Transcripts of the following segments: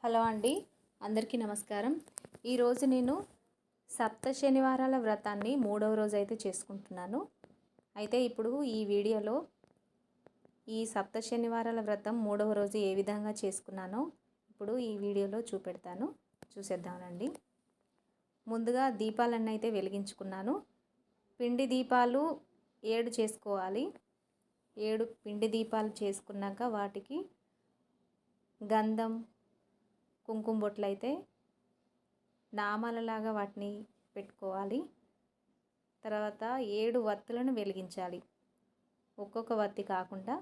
Hello అండి, అందరికీ నమస్కారం. ఈరోజు నేను సప్త శనివారాల వ్రతాన్ని 3వ రోజు అయితే చేసుకుంటున్నాను. అయితే ఇప్పుడు ఈ వీడియోలో ఈ సప్త శనివారాల వ్రతం 3వ రోజు ఏ విధంగా చేసుకున్నానో ఇప్పుడు ఈ వీడియోలో చూపెడతాను. చూసేద్దామండి. ముందుగా దీపాలన్నీ అయితే వెలిగించుకున్నాను. పిండి దీపాలు 7 చేసుకోవాలి. 7 పిండి దీపాలు చేసుకున్నాక వాటికి గంధం, కుంకుమ బొట్లు అయితే నామాలలాగా వాటిని పెట్టుకోవాలి. తర్వాత 7 వత్తులను వెలిగించాలి. ఒక్కొక్క వత్తి కాకుండా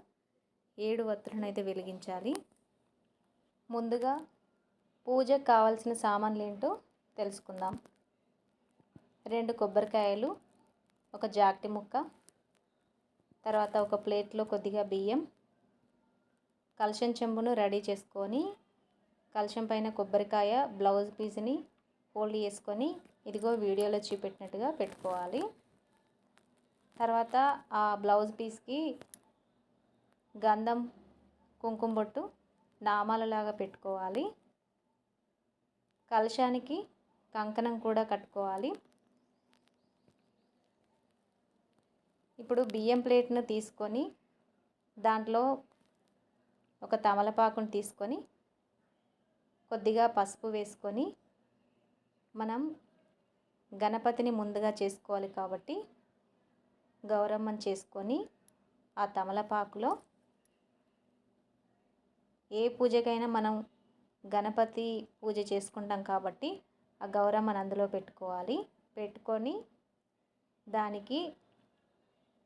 7 వత్తులను అయితే వెలిగించాలి. ముందుగా పూజకు కావాల్సిన సామాన్లు ఏంటో తెలుసుకుందాం. 2 కొబ్బరికాయలు, ఒక జాకెట్ ముక్క, తర్వాత ఒక ప్లేట్లో కొద్దిగా బియ్యం, కలశం చెంబును రెడీ చేసుకొని కలశం పైన కొబ్బరికాయ బ్లౌజ్ పీస్ని ఫోల్డ్ చేసుకొని ఇదిగో వీడియోలో చూపెట్టినట్టుగా పెట్టుకోవాలి. తర్వాత ఆ బ్లౌజ్ పీస్కి గంధం, కుంకుమ బొట్టు నామాలలాగా పెట్టుకోవాలి. కలశానికి కంకణం కూడా కట్టుకోవాలి. ఇప్పుడు బియ్యం ప్లేట్ను తీసుకొని దాంట్లో ఒక తమలపాకును తీసుకొని కొద్దిగా పసుపు వేసుకొని మనం గణపతిని ముందుగా చేసుకోవాలి కాబట్టి గౌరమ్మని చేసుకొని ఆ తమలపాకులో ఏ పూజకైనా మనం గణపతి పూజ చేసుకుంటాం కాబట్టి ఆ గౌరమ్మని అందులో పెట్టుకోవాలి. పెట్టుకొని దానికి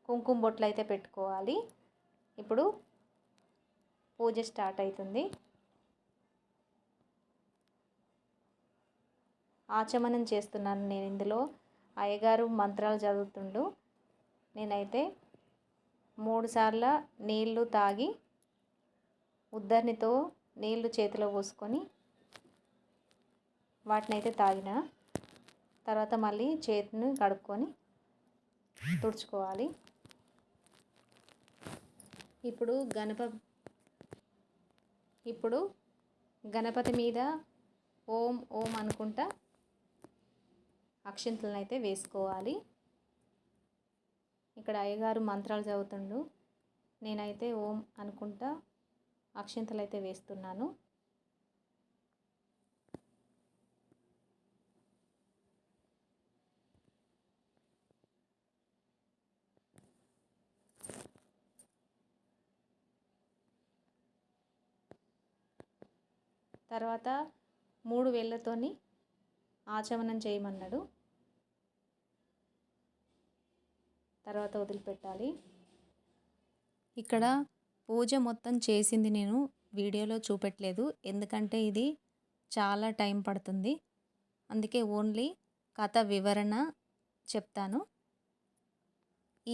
కుంకుమ బొట్లు అయితే పెట్టుకోవాలి. ఇప్పుడు పూజ స్టార్ట్ అవుతుంది. ఆచమనం చేస్తున్నాను నేను. ఇందులో అయ్యగారు మంత్రాలు చదువుతుండు. నేనైతే 3 సార్లు నీళ్లు తాగి ఉద్దరణితో నీళ్లు చేతిలో పోసుకొని వాటినైతే తాగిన తర్వాత మళ్ళీ చేతిని కడుక్కొని తుడుచుకోవాలి. ఇప్పుడు గణపతి మీద ఓం ఓం అనుకుంటా అక్షింతలను అయితే వేసుకోవాలి. ఇక్కడ అయ్యగారు మంత్రాలు చదువుతుండు. నేనైతే ఓం అనుకుంటా అక్షింతలు అయితే వేస్తున్నాను. తర్వాత 3 వేళ్ళతోని ఆచమనం చేయమన్నాడు. తర్వాత వదిలిపెట్టాలి. ఇక్కడ పూజ మొత్తం చేసింది నేను వీడియోలో చూపెట్టలేదు, ఎందుకంటే ఇది చాలా టైం పడుతుంది. అందుకే ఓన్లీ కథ వివరణ చెప్తాను.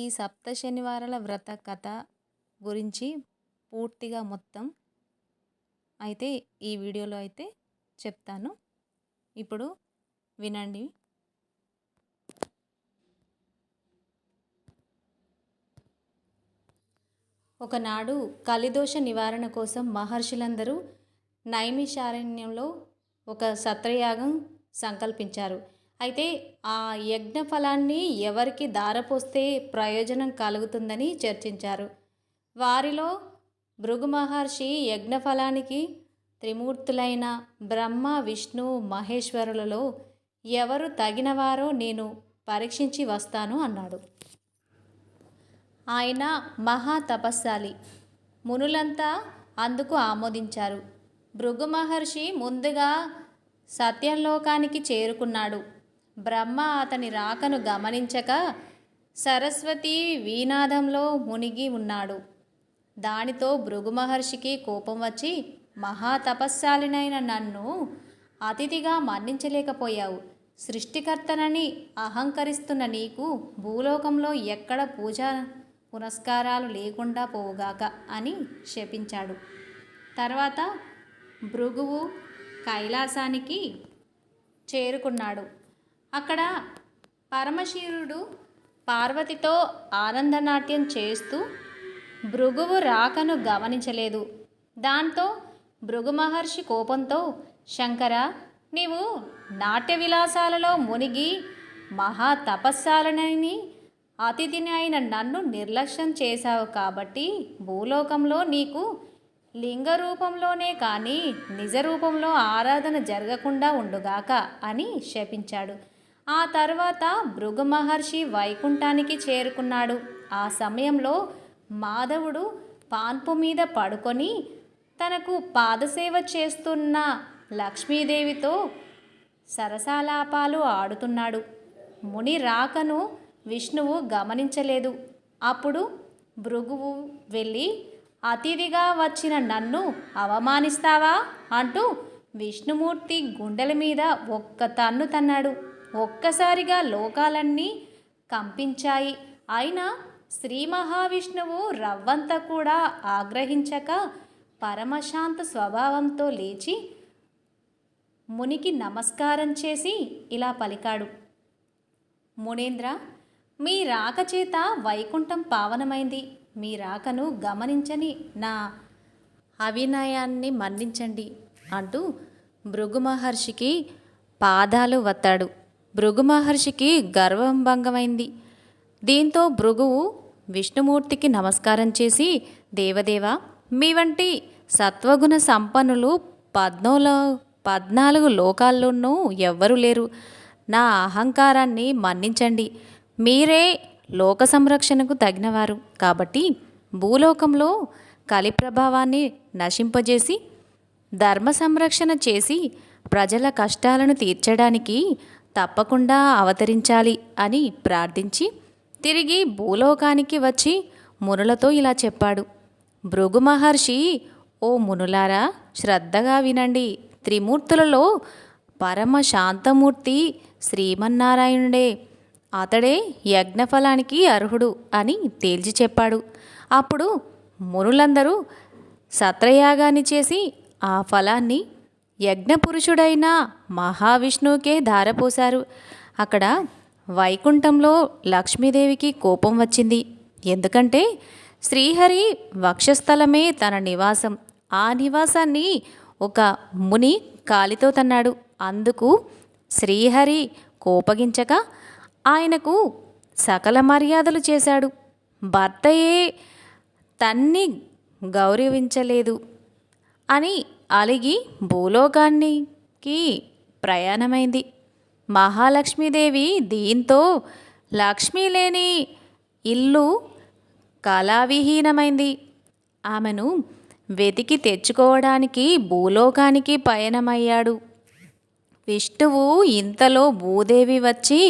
ఈ సప్త శనివారాల వ్రత కథ గురించి పూర్తిగా మొత్తం అయితే ఈ వీడియోలో అయితే చెప్తాను. ఇప్పుడు వినండి. ఒకనాడు కలిదోష నివారణ కోసం మహర్షులందరూ నైమిషారణ్యంలో ఒక సత్రయాగం సంకల్పించారు. అయితే ఆ యజ్ఞ ఫలాన్ని ఎవరికి దారపోస్తే ప్రయోజనం కలుగుతుందని చర్చించారు. వారిలో భృగు మహర్షి యజ్ఞ ఫలానికి త్రిమూర్తులైన బ్రహ్మ, విష్ణు, మహేశ్వరులలో ఎవరు తగినవారో నేను పరీక్షించి వస్తాను అన్నాడు. ఆయన మహా తపస్శాలి. మునులంతా అందుకు ఆమోదించారు. భృగు మహర్షి ముందుగా సత్యలోకానికి చేరుకున్నాడు. బ్రహ్మ అతని రాకను గమనించక సరస్వతి వీనాదంలో మునిగి ఉన్నాడు. దానితో భృగు మహర్షికి కోపం వచ్చి, మహా తపస్శాలినైన నన్ను అతిథిగా మన్నించలేకపోయావు. సృష్టికర్తనని అహంకరిస్తున్న నీకు భూలోకంలో ఎక్కడ పూజ పునస్కారాలు లేకుండా పోవుగాక అని శపించాడు. తర్వాత భృగువు కైలాసానికి చేరుకున్నాడు. అక్కడ పరమశివుడు పార్వతితో ఆనందనాట్యం చేస్తూ భృగువు రాకను గమనించలేదు. దాంతో భృగు మహర్షి కోపంతో, శంకర, నీవు నాట్య విలాసాలలో మునిగి మహా తపస్సాలనని అతిథిని అయిన నన్ను నిర్లక్ష్యం చేశావు కాబట్టి భూలోకంలో నీకు లింగ రూపంలోనే కానీ నిజ రూపంలో ఆరాధన జరగకుండా ఉండుగాక అని శపించాడు. ఆ తర్వాత భృగు మహర్షి వైకుంఠానికి చేరుకున్నాడు. ఆ సమయంలో మాధవుడు పాన్పు మీద పడుకొని తనకు పాదసేవ చేస్తున్న లక్ష్మీదేవితో సరసాలాపాలు ఆడుతున్నాడు. ముని రాకను విష్ణువు గమనించలేదు. అప్పుడు భృగువు వెళ్ళి, అతిథిగా వచ్చిన నన్ను అవమానిస్తావా అంటూ విష్ణుమూర్తి గుండెల మీద ఒక్క తన్ను తన్నాడు. ఒక్కసారిగా లోకాలన్నీ కంపించాయి. అయినా శ్రీ మహావిష్ణువు రవ్వంత కూడా ఆగ్రహించక పరమశాంత స్వభావంతో లేచి మునికి నమస్కారం చేసి ఇలా పలికాడు. మునీంద్ర, మీ రాక చేత వైకుంఠం పావనమైంది. మీ రాకను గమనించని నా అవినయాన్ని మన్నించండి అంటూ భృగు మహర్షికి పాదాలు వత్తాడు. భృగు మహర్షికి గర్వం భంగమైంది. దీంతో భృగువు విష్ణుమూర్తికి నమస్కారం చేసి, దేవదేవ, మీ వంటి సత్వగుణ సంపన్నులు 14 లోకాల్లోనూ ఎవ్వరూ లేరు. నా అహంకారాన్ని మన్నించండి. మీరే లోక సంరక్షణకు తగినవారు కాబట్టి భూలోకంలో కలి ప్రభావాన్ని నశింపజేసి ధర్మ సంరక్షణ చేసి ప్రజల కష్టాలను తీర్చడానికి తప్పకుండా అవతరించాలి అని ప్రార్థించి తిరిగి భూలోకానికి వచ్చి మునులతో ఇలా చెప్పాడు. భృగు మహర్షి, ఓ మునులారా, శ్రద్ధగా వినండి. త్రిమూర్తులలో పరమ శాంతమూర్తి శ్రీమన్నారాయణుడే. అతడే యజ్ఞఫలానికి అర్హుడు అని తేల్చి చెప్పాడు. అప్పుడు మునులందరూ సత్రయాగాన్ని చేసి ఆ ఫలాన్ని యజ్ఞపురుషుడైన మహావిష్ణువుకే ధారపోశారు. అక్కడ వైకుంఠంలో లక్ష్మీదేవికి కోపం వచ్చింది. ఎందుకంటే శ్రీహరి వక్షస్థలమే తన నివాసం. ఆ నివాసాన్ని ఒక ముని కాలితో తన్నాడు. అందుకు శ్రీహరి కోపగించక ఆయనకు సకల మర్యాదలు చేశాడు. భర్తయే తన్ని గౌరవించలేదు అని అలిగి భూలోకానికి ప్రయాణమైంది. మహాలక్ష్మీదేవి దీంతో లక్ష్మీ లేని ఇల్లు కళావిహీనమైంది. ఆమెను వెతికి తెచ్చుకోవడానికి భూలోకానికి పయనమయ్యాడు. విష్ణువు ఇంతలో భూదేవి వచ్చి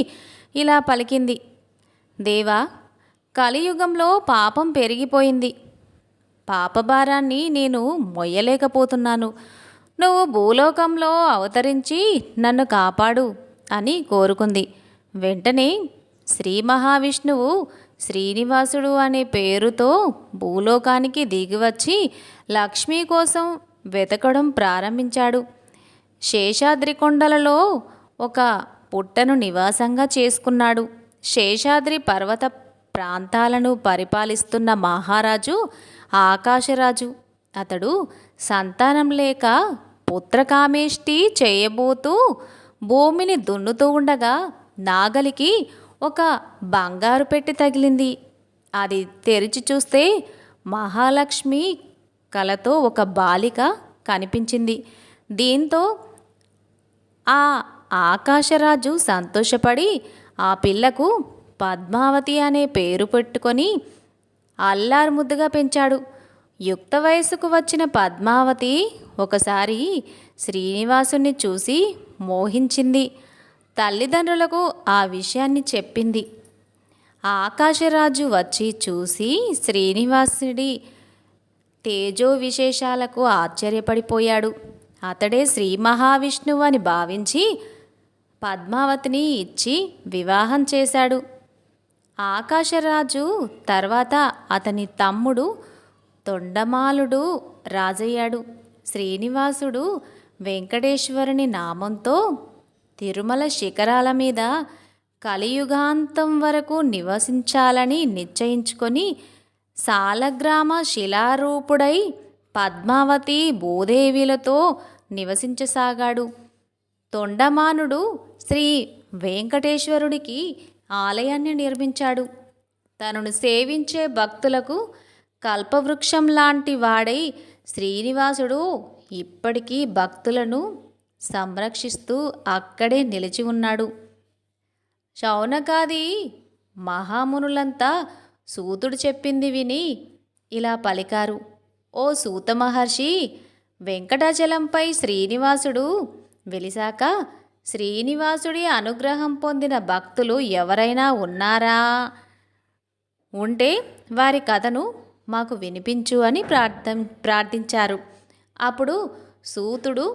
ఇలా పలికింది. దేవా, కలియుగంలో పాపం పెరిగిపోయింది. పాపభారాన్ని నేను మొయ్యలేకపోతున్నాను. నువ్వు భూలోకంలో అవతరించి నన్ను కాపాడు అని కోరుకుంది. వెంటనే శ్రీ మహావిష్ణువు శ్రీనివాసుడు అనే పేరుతో భూలోకానికి దిగివచ్చి లక్ష్మీ కోసం వెతకడం ప్రారంభించాడు. శేషాద్రి కొండలలో ఒక పుట్టను నివాసంగా చేసుకున్నాడు. శేషాద్రి పర్వత ప్రాంతాలను పరిపాలిస్తున్న మహారాజు ఆకాశరాజు. అతడు సంతానం లేక పుత్రకామేష్టి చేయబోతూ భూమిని దున్నుతూ ఉండగా నాగలికి ఒక బంగారు పెట్టి తగిలింది. అది తెరిచి చూస్తే మహాలక్ష్మి కలతో ఒక బాలిక కనిపించింది. దీంతో ఆ ఆకాశరాజు సంతోషపడి ఆ పిల్లకు పద్మావతి అనే పేరు పెట్టుకొని అల్లారు ముద్దుగా పెంచాడు. యుక్త వయసుకు వచ్చిన పద్మావతి ఒకసారి శ్రీనివాసుని చూసి మోహించింది. తల్లిదండ్రులకు ఆ విషయాన్ని చెప్పింది. ఆకాశరాజు వచ్చి చూసి శ్రీనివాసుడి తేజో విశేషాలకు ఆశ్చర్యపడిపోయాడు. అతడే శ్రీ మహావిష్ణువు అని భావించి పద్మావతిని ఇచ్చి వివాహం చేశాడు. ఆకాశరాజు తర్వాత అతని తమ్ముడు తొండమాలుడు రాజయ్యాడు. శ్రీనివాసుడు వెంకటేశ్వరుని నామంతో తిరుమల శిఖరాల మీద కలియుగాంతం వరకు నివసించాలని నిశ్చయించుకొని సాలగ్రామ శిలారూపుడై పద్మావతి భూదేవిలతో నివసించసాగాడు. తొండమానుడు శ్రీ వెంకటేశ్వరుడికి ఆలయాన్ని నిర్మించాడు. తనను సేవించే భక్తులకు కల్పవృక్షం లాంటి వాడై శ్రీనివాసుడు ఇప్పటికీ భక్తులను సంరక్షిస్తూ అక్కడే నిలిచి ఉన్నాడు. శౌనకాది మహామునులంతా సూతుడు చెప్పింది విని ఇలా పలికారు. ఓ సూత మహర్షి, వెంకటాచలంపై శ్రీనివాసుడు వెలిసాక శ్రీనివాసుడి అనుగ్రహం పొందిన భక్తులు ఎవరైనా ఉన్నారా? ఉంటే వారి కథను మాకు వినిపించు అని ప్రార్థించారు. అప్పుడు సూతుడు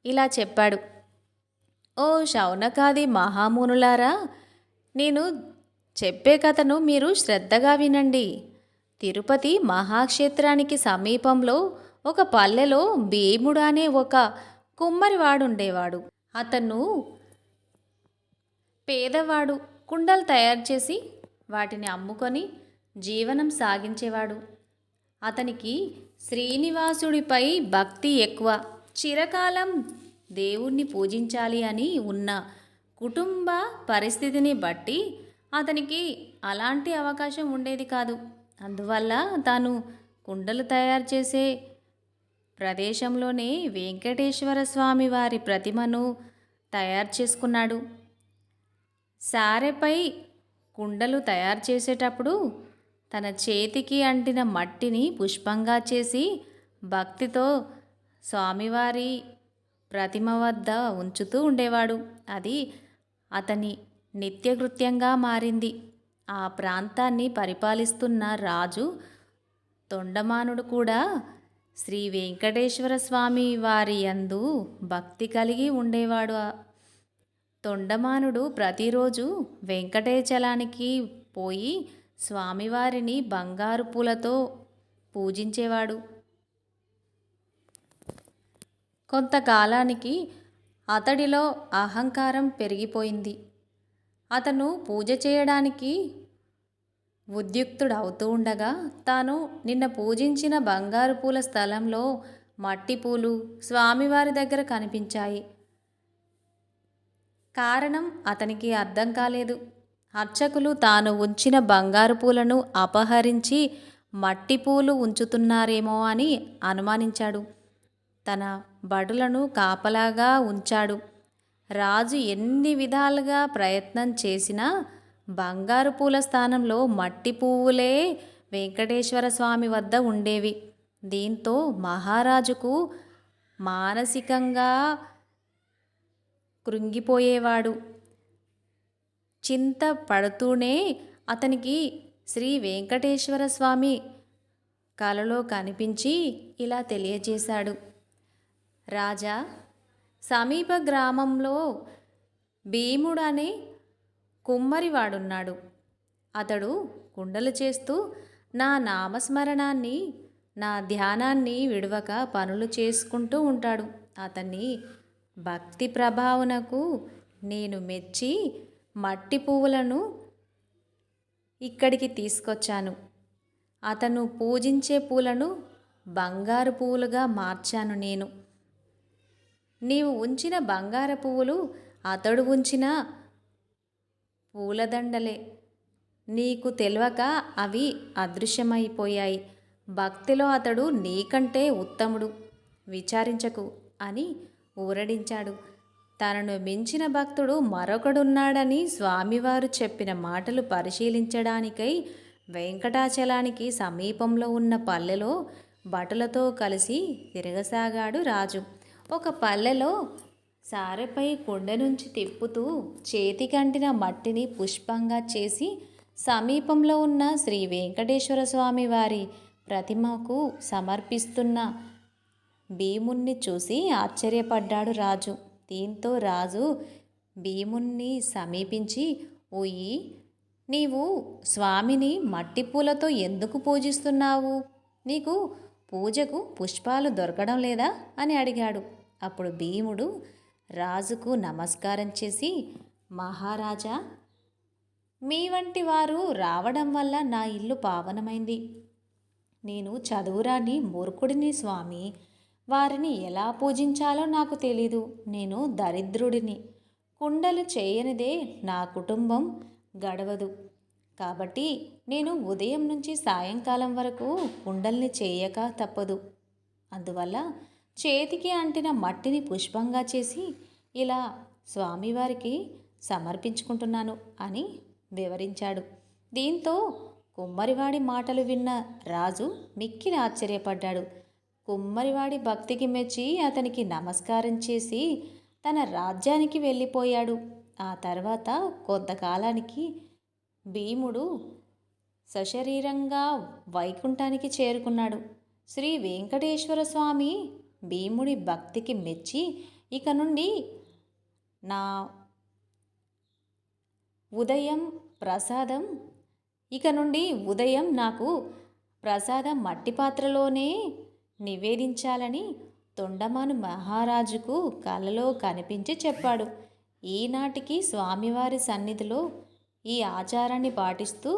ఇలా చెప్పాడు. ఓ శౌనకాది మహామునులారా, నేను చెప్పే కథను మీరు శ్రద్ధగా వినండి. తిరుపతి మహాక్షేత్రానికి సమీపంలో ఒక పల్లెలో భీముడు అనే ఒక కుమ్మరివాడుండేవాడు. అతను పేదవాడు. కుండలు తయారు చేసి వాటిని అమ్ముకొని జీవనం సాగించేవాడు. అతనికి శ్రీనివాసుడిపై భక్తి ఎక్కువ. చిరకాలం దేవుణ్ణి పూజించాలి అని ఉన్న కుటుంబ పరిస్థితిని బట్టి అతనికి అలాంటి అవకాశం ఉండేది కాదు. అందువల్ల తాను కుండలు తయారు చేసే ప్రదేశంలోనే వెంకటేశ్వర స్వామి వారి ప్రతిమను తయారు చేసుకున్నాడు. సారెపై కుండలు తయారు చేసేటప్పుడు తన చేతికి అంటిన మట్టిని పుష్పంగా చేసి భక్తితో స్వామివారి ప్రతిమ వద్ద ఉంచుతూ ఉండేవాడు. అది అతని నిత్యకృత్యంగా మారింది. ఆ ప్రాంతాన్ని పరిపాలిస్తున్న రాజు తొండమానుడు కూడా శ్రీ వెంకటేశ్వర స్వామి వారి యందు భక్తి కలిగి ఉండేవాడు. తొండమానుడు ప్రతిరోజు వెంకటాచలానికి పోయి స్వామివారిని బంగారు పూలతో పూజించేవాడు. కొంతకాలానికి అతడిలో అహంకారం పెరిగిపోయింది. అతను పూజ చేయడానికి ఉద్యుక్తుడవుతూ ఉండగా తాను నిన్న పూజించిన బంగారు పూల స్థలంలో మట్టి పూలు స్వామివారి దగ్గర కనిపించాయి. కారణం అతనికి అర్థం కాలేదు. అర్చకులు తాను ఉంచిన బంగారు పూలను అపహరించి మట్టి పూలు ఉంచుతున్నారేమో అని అనుమానించాడు. తన భటులను కాపలాగా ఉంచాడు. రాజు ఎన్ని విధాలుగా ప్రయత్నం చేసినా బంగారు పూల స్థానంలో మట్టి పువ్వులే వెంకటేశ్వర స్వామి వద్ద ఉండేవి. దీంతో మహారాజుకు మానసికంగా కృంగిపోయేవాడు. చింత పడుతూనే అతనికి శ్రీ వెంకటేశ్వర స్వామి కలలో కనిపించి ఇలా తెలియజేశాడు. రాజా, సమీప గ్రామంలో భీముడు అనే కుమ్మరివాడున్నాడు. అతడు కుండలు చేస్తూ నా నామస్మరణాన్ని, నా ధ్యానాన్ని విడవక పనులు చేసుకుంటూ ఉంటాడు. అతన్ని భక్తి ప్రభావనకు నేను మెచ్చి మట్టి పువ్వులను ఇక్కడికి తీసుకొచ్చాను. అతను పూజించే పూలను బంగారు పువ్వులుగా మార్చాను నేను. నీవు ఉంచిన బంగారు పువ్వులు అతడు ఉంచిన పూలదండలే. నీకు తెలియక అవి అదృశ్యమైపోయాయి. భక్తిలో అతడు నీకంటే ఉత్తముడు, విచారించకు అని ఊరడించాడు. తనను మించిన భక్తుడు మరొకడున్నాడని స్వామివారు చెప్పిన మాటలు పరిశీలించడానికై వెంకటాచలానికి సమీపంలో ఉన్న పల్లెలో భటులతో కలిసి తిరగసాగాడు రాజు. ఒక పల్లెలో సారెపై కుండ నుంచి తిప్పుతూ చేతికంటిన మట్టిని పుష్పంగా చేసి సమీపంలో ఉన్న శ్రీ వెంకటేశ్వర స్వామి వారి ప్రతిమకు సమర్పిస్తున్న భీముణ్ణి చూసి ఆశ్చర్యపడ్డాడు రాజు. దీంతో రాజు భీముణ్ణి సమీపించి, ఓయి, నీవు స్వామిని మట్టి పూలతో ఎందుకు పూజిస్తున్నావు? నీకు పూజకు పుష్పాలు దొరకడం లేదా అని అడిగాడు. అప్పుడు భీముడు రాజుకు నమస్కారం చేసి, మహారాజా, మీ వంటి వారు రావడం వల్ల నా ఇల్లు పావనమైంది. నేను చదువురాని మూర్ఖుడిని స్వామి. వారిని ఎలా పూజించాలో నాకు తెలీదు. నేను దరిద్రుడిని. కుండలు చేయనిదే నా కుటుంబం గడవదు. కాబట్టి నేను ఉదయం నుంచి సాయంకాలం వరకు కుండల్ని చేయక తప్పదు. అందువల్ల చేతికి అంటిన మట్టిని పుష్పంగా చేసి ఇలా స్వామివారికి సమర్పించుకుంటున్నాను అని వివరించాడు. దీంతో కుమ్మరివాడి మాటలు విన్న రాజు మిక్కిలి ఆశ్చర్యపడ్డాడు. కుమ్మరివాడి భక్తికి మెచ్చి అతనికి నమస్కారం చేసి తన రాజ్యానికి వెళ్ళిపోయాడు. ఆ తర్వాత కొంతకాలానికి భీముడు సశరీరంగా వైకుంఠానికి చేరుకున్నాడు. శ్రీ వెంకటేశ్వర స్వామి భీముడి భక్తికి మెచ్చి ఇక నుండి నా ఉదయం ప్రసాదం ఇక నుండి ఉదయం నాకు ప్రసాదం మట్టి పాత్రలోనే నివేదించాలని తొండమాను మహారాజుకు కలలో కనిపించి చెప్పాడు. ఈనాటికి స్వామివారి సన్నిధిలో ఈ ఆచారాన్ని పాటిస్తూ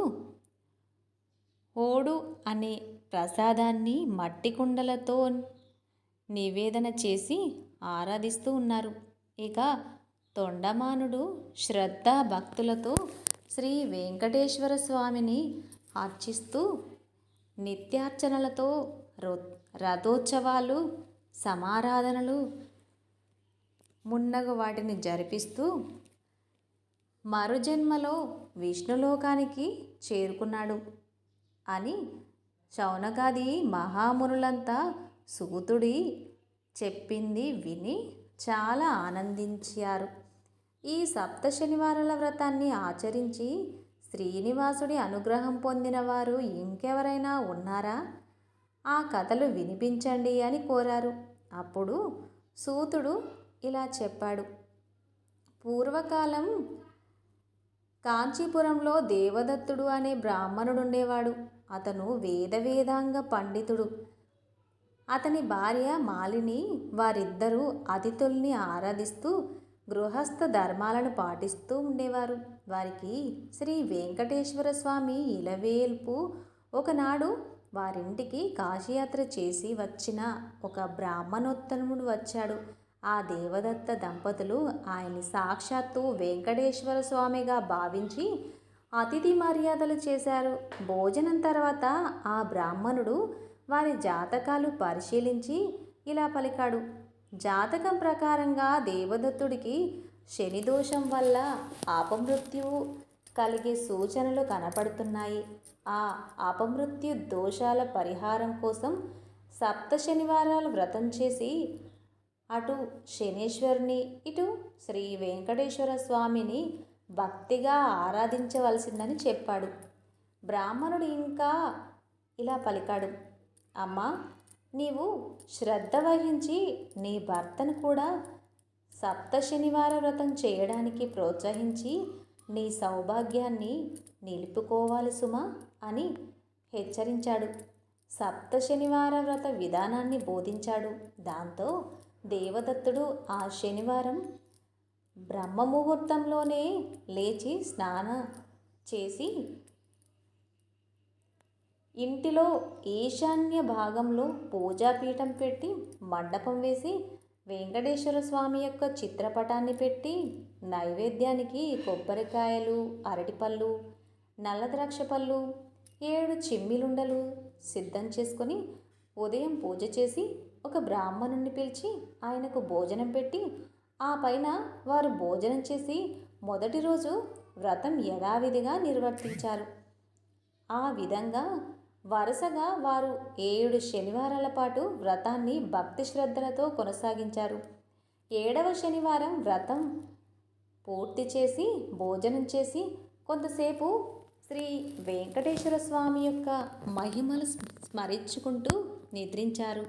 ఓడు అనే ప్రసాదాన్ని మట్టి కుండలతో నివేదన చేసి ఆరాధిస్తూ ఉన్నారు. ఇక తొండమానుడు శ్రద్ధా భక్తులతో శ్రీ వెంకటేశ్వర స్వామిని అర్చిస్తూ నిత్యార్చనలతో రథోత్సవాలు, సమారాధనలు మున్నగు వాటిని జరిపిస్తూ మరుజన్మలో విష్ణులోకానికి చేరుకున్నాడు అని శౌనకాది మహామునులంతా సూతుడి చెప్పింది విని చాలా ఆనందించారు. ఈ సప్త శనివారాల వ్రతాన్ని ఆచరించి శ్రీనివాసుడి అనుగ్రహం పొందిన వారు ఇంకెవరైనా ఉన్నారా? ఆ కథలు వినిపించండి అని కోరారు. అప్పుడు సూతుడు ఇలా చెప్పాడు. పూర్వకాలం కాంచీపురంలో దేవదత్తుడు అనే బ్రాహ్మణుడుండేవాడు. అతను వేదాంగ పండితుడు. అతని భార్య మాలిని. వారిద్దరూ అతిథుల్ని ఆరాధిస్తూ గృహస్థ ధర్మాలను పాటిస్తూ ఉండేవారు. వారికి శ్రీ వెంకటేశ్వర స్వామి ఇలవేల్పు. ఒకనాడు వారింటికి కాశీయాత్ర చేసి వచ్చిన ఒక బ్రాహ్మణోత్తముడు వచ్చాడు. ఆ దేవదత్త దంపతులు ఆయన్ని సాక్షాత్తు వెంకటేశ్వర స్వామిగా భావించి అతిథి మర్యాదలు చేశారు. భోజనం తర్వాత ఆ బ్రాహ్మణుడు వారి జాతకాలు పరిశీలించి ఇలా పలికాడు. జాతకం ప్రకారంగా దేవదత్తుడికి శనిదోషం వల్ల అపమృత్యువు కలిగే సూచనలు కనపడుతున్నాయి. ఆ అపమృత్యు దోషాల పరిహారం కోసం సప్త శనివారాలు వ్రతం చేసి అటు శనేశ్వరుని ఇటు శ్రీ వెంకటేశ్వర స్వామిని భక్తిగా ఆరాధించవలసిందని చెప్పాడు. బ్రాహ్మణుడు ఇంకా ఇలా పలికాడు. అమ్మా, నీవు శ్రద్ధ వహించి నీ భర్తను కూడా సప్త శనివార వ్రతం చేయడానికి ప్రోత్సహించి నీ సౌభాగ్యాన్ని నిలుపుకోవాలి సుమా అని హెచ్చరించాడు. సప్త శనివార వ్రత విధానాన్ని బోధించాడు. దాంతో దేవదత్తుడు ఆ శనివారం బ్రహ్మముహూర్తంలోనే లేచి స్నాన చేసి ఇంటిలో ఈశాన్య భాగంలో పూజాపీఠం పెట్టి మండపం వేసి వెంకటేశ్వర స్వామి యొక్క చిత్రపటాన్ని పెట్టి నైవేద్యానికి కొబ్బరికాయలు, అరటిపళ్ళు, నల్లద్రాక్ష పళ్ళు, 7 చిమ్మిలుండలు సిద్ధం చేసుకొని ఉదయం పూజ చేసి ఒక బ్రాహ్మణుని పిలిచి ఆయనకు భోజనం పెట్టి ఆ పైన వారు భోజనం చేసి మొదటి రోజు వ్రతం యథావిధిగా నిర్వర్తించారు. ఆ విధంగా వరుసగా వారు 7 శనివారాల పాటు వ్రతాన్ని భక్తి శ్రద్ధలతో కొనసాగించారు. 7వ శనివారం వ్రతం పూర్తి చేసి భోజనం చేసి కొంతసేపు శ్రీ వెంకటేశ్వర స్వామి యొక్క మహిమలు స్మరించుకుంటూ నిద్రించారు.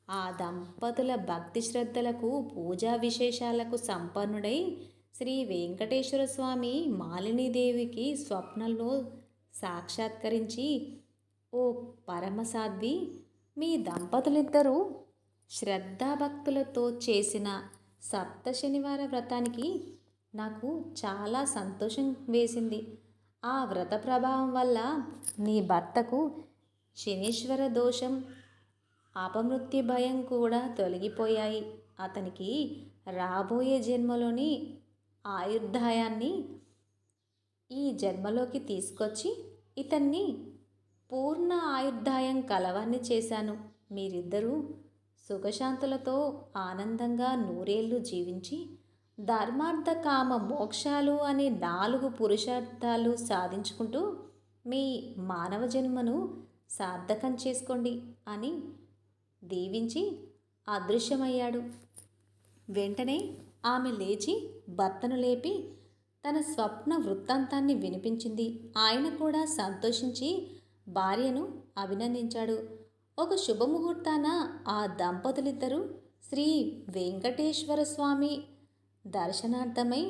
ఆ దంపతుల భక్తి శ్రద్ధలకు, పూజా విశేషాలకు సంపన్నుడై శ్రీ వెంకటేశ్వర స్వామి మాలినీదేవికి స్వప్నంలో సాక్షాత్కరించి, ఓ పరమసాధ్వి, మీ దంపతులిద్దరూ శ్రద్ధాభక్తులతో చేసిన సప్త శనివార వ్రతానికి నాకు చాలా సంతోషం వేసింది. ఆ వ్రత ప్రభావం వల్ల నీ భర్తకు శనీశ్వర దోషం, అపమృత్యు భయం కూడా తొలగిపోయాయి. అతనికి రాబోయే జన్మలోని ఆయుర్దాయాన్ని ఈ జన్మలోకి తీసుకొచ్చి ఇతన్ని పూర్ణ ఆయుర్దాయం కలవాన్ని చేశాను. మీరిద్దరూ సుఖశాంతులతో ఆనందంగా నూరేళ్లు జీవించి ధర్మార్థ కామ మోక్షాలు అనే 4 పురుషార్థాలు సాధించుకుంటూ మీ మానవ జన్మను సార్థకం చేసుకోండి అని దీవించి అదృశ్యమయ్యాడు. వెంటనే ఆమె లేచి భర్తను లేపి తన స్వప్న వృత్తాంతాన్ని వినిపించింది. ఆయన కూడా సంతోషించి భార్యను అభినందించాడు. ఒక శుభముహూర్తాన ఆ దంపతులిద్దరూ శ్రీ వెంకటేశ్వర స్వామి దర్శనార్థమై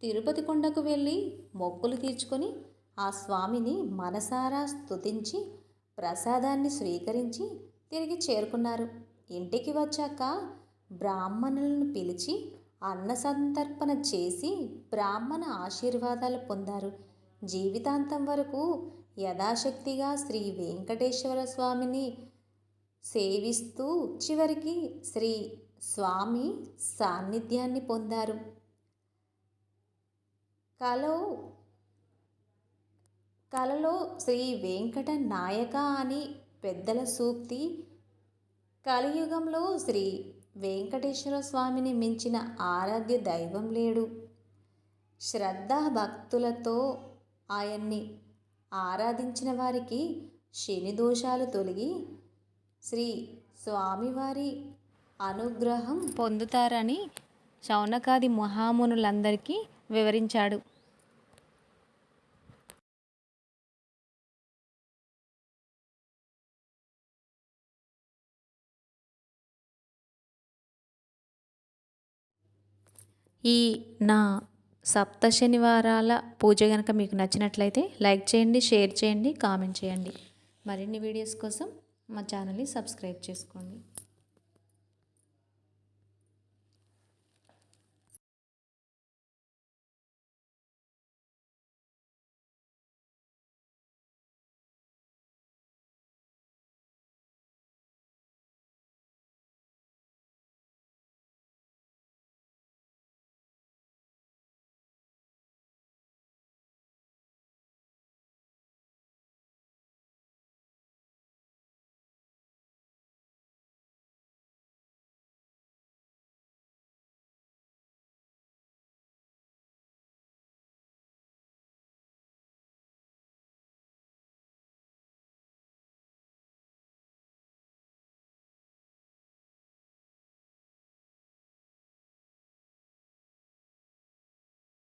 తిరుపతి కొండకు వెళ్ళి మొక్కులు తీర్చుకొని ఆ స్వామిని మనసారా స్తుతించి ప్రసాదాన్ని స్వీకరించి తిరిగి చేరుకున్నారు. ఇంటికి వచ్చాక బ్రాహ్మణులను పిలిచి అన్న సంతర్పణ చేసి బ్రాహ్మణ ఆశీర్వాదాలు పొందారు. జీవితాంతం వరకు యథాశక్తిగా శ్రీ వెంకటేశ్వర స్వామిని సేవిస్తూ చివరికి శ్రీ స్వామి సాన్నిధ్యాన్ని పొందారు. కలలో శ్రీ వెంకట నాయక అని పెద్దల సూక్తి. కలియుగంలో శ్రీ వెంకటేశ్వర స్వామిని మించిన ఆరాధ్య దైవం లేడు. శ్రద్ధా భక్తులతో ఆయన్ని ఆరాధించిన వారికి శని దోషాలు తొలగి శ్రీ స్వామివారి అనుగ్రహం పొందుతారని శౌనకాది మహామునులందరికీ వివరించాడు. ఈ నా సప్త శనివారాల పూజ కనుక మీకు నచ్చినట్లయితే లైక్ చేయండి, షేర్ చేయండి, కామెంట్ చేయండి. మరిన్ని వీడియోస్ కోసం మా ఛానల్ని సబ్స్క్రైబ్ చేసుకోండి.